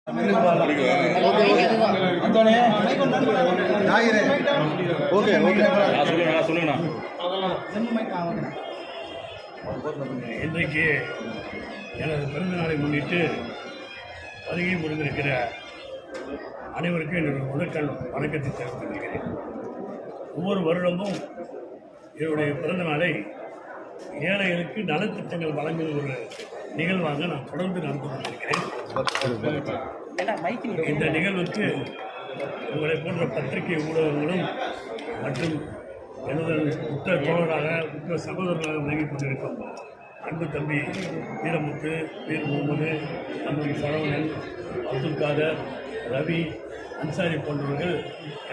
இன்றைக்கு எனது பிறந்த நாளை முன்னிட்டு வருகை புரிந்திருக்கிற அனைவருக்கும் என்னுடைய முதற்கண் வணக்கத்தை தெரிவித்துக் கொள்கிறேன். ஒவ்வொரு வருடமும் என்னுடைய பிறந்த நாளை ஏழைகளுக்கு நலத்திட்டங்கள் வழங்கும் ஒரு நிகழ்வாக நான் தொடர்ந்து நடந்து கொண்டிருக்கிறேன். இந்த நிகழ்வுக்கு உங்களை போன்ற பத்திரிகை ஊடகங்களும் மற்றும் எனது உற்ற தோழராக உற்ற சகோதரராக விளங்கிக் கொண்டிருக்கும் அன்பு தம்பி வீரமுத்து, வீர் முகமது, அன்பு சரவணன், அப்துல் காதர், ரவி, அன்சாரி போன்றவர்கள்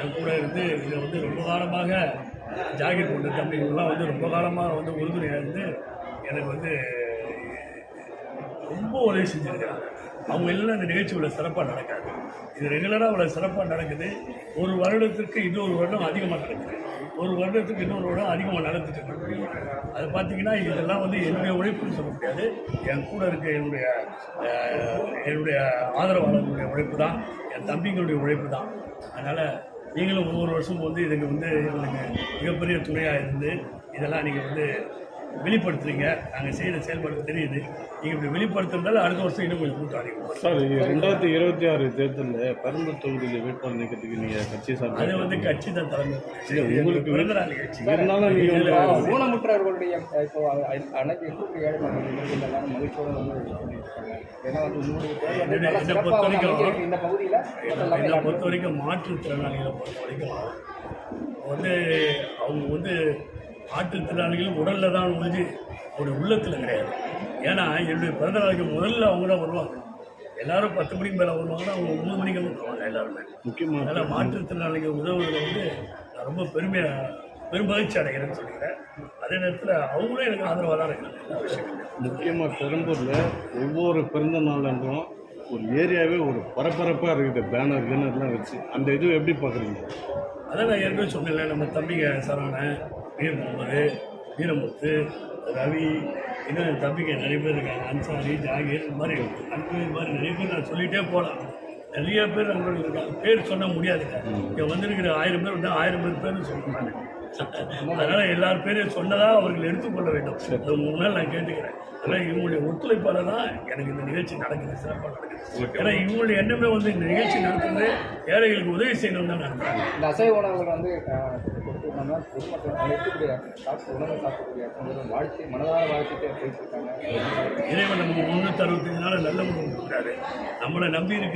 என் கூட இருந்து இதை ரொம்ப காலமாக ஜாகிர் போன்ற தம்பிகள்லாம் ரொம்ப காலமாக உறுதுணையாக இருந்து எனக்கு ரொம்ப உதவி செஞ்சுருக்கிறாங்க. அவங்க எல்லாம் இந்த நிகழ்ச்சி இவ்வளோ சிறப்பாக நடக்காது. இது ரெகுலராக இவ்வளோ சிறப்பாக நடக்குது. ஒரு வருடத்திற்கு இன்னொரு வருடம் அதிகமாக நடக்குது. ஒரு வருடத்துக்கு இன்னொரு வருடம் அதிகமாக நடந்துட்டு இருக்கு. அது பார்த்தீங்கன்னா இதெல்லாம் என்னுடைய உழைப்புன்னு சொல்ல முடியாது. என் கூட இருக்க என்னுடைய ஆதரவாளர்களுடைய உழைப்பு தான், என் தம்பிங்களுடைய உழைப்பு தான். அதனால் நீங்களும் ஒவ்வொரு வருஷமும் இதுக்கு எங்களுக்கு மிகப்பெரிய துணையாக இருந்து இதெல்லாம் நீங்கள் வெளிப்படுத்துறீங்க. நாங்கள் செய்கிற செயல்பாடு தெரியுது. நீங்கள் இப்படி வெளிப்படுத்துறதால அடுத்த வருஷம் இன்னும் கொஞ்சம் கூட்டம் அதிகம். சார், 2026 தேர்தலில் பெரம்பலூர் தொகுதியில் வேட்பாளர் நீக்கத்துக்கு நீங்கள் கட்சி சார் அது கட்சி தான் தலைமை. உங்களுக்கு பிறந்த நாள் நிகழ்ச்சி இருந்தாலும் நீங்கள் ஊனமுற்றவர்களுடைய இப்போ அனைத்து ஏழை மக்கள் மகிழ்ச்சியோடு என்னை பொறுத்த வரைக்கும் மாற்றுத்திறனாளிகளை பொறுத்த வரைக்கும் அவங்க மாற்றுத்திறனாளிகள் உடலில் தான் ஒழிஞ்சு அவருடைய உள்ளத்தில் கிடையாது. ஏன்னா என்னுடைய பிறந்த நாளைக்கு முதல்ல அவங்க தான் வருவாங்க. எல்லோரும் 10 மணிக்கு மேலே வருவாங்கன்னா அவங்க 3 மணிக்கு வருவாங்க எல்லாருமே. முக்கியமாக அதனால் மாற்றுத்திறனாளிகள் உதவுவதில் நான் ரொம்ப பெருமகிழ்ச்சி அடைகிறேன்னு சொல்லிக்கிறேன். அதே நேரத்தில் அவங்களும் எனக்கு ஆதரவாக தான் இருக்காங்க எல்லா விஷயங்களும். முக்கியமாக பெரம்பூரில் ஒவ்வொரு பிறந்த நாள் அன்றும் ஒரு ஏரியாவே ஒரு பரபரப்பாக இருக்குது. பேனர்லாம் வச்சு அந்த இது எப்படி பார்க்குறீங்க? அதான் நான் ஏற்கனவே சொன்னேன். நம்ம தம்பிங்க சரவணன், வீர் முகமது, வீரமுத்து, ரவி, இன்னும் என் தம்பிங்க நிறைய பேர் இருக்காங்க. அன்சாரி, ஜாகிர், இது மாதிரி நிறைய பேர் நான் சொல்லிகிட்டே போகலாம். நிறைய பேர் நண்பர்கள் இருக்காங்க. பேர் சொல்ல முடியாதுங்க. இங்கே வந்திருக்கிற 1000 பேர் 1000 பேர்னு சொல்லுவாங்க. அதனால் எல்லார் பேரையும் சொன்னதாக அவர்கள் எடுத்துக்கொள்ள வேண்டும். அது முன்னால் நான் கேட்டுக்கிறேன். அதனால் இவங்களுடைய ஒத்துழைப்பால் தான் எனக்கு இந்த நிகழ்ச்சி நடக்குது, சிறப்பாக நடக்குது. ஏன்னா இவங்களுடைய எண்ணமே இந்த நிகழ்ச்சி நடத்துறது ஏழைகளுக்கு உதவி செய்யணும் தான் நடத்துறாங்க. இந்த அசைவ உணவுகள் பொதுமக்கள் இருக்கக்கூடிய உணவு சாப்பிடக்கூடிய வாழ்க்கை மனதார வாழ்க்கையை பேசியிருக்காங்க. இறைவன் நம்ம 365 நாள் நல்ல உணவு கொடுக்குறாரு. நம்மளை நம்பி இருக்கு.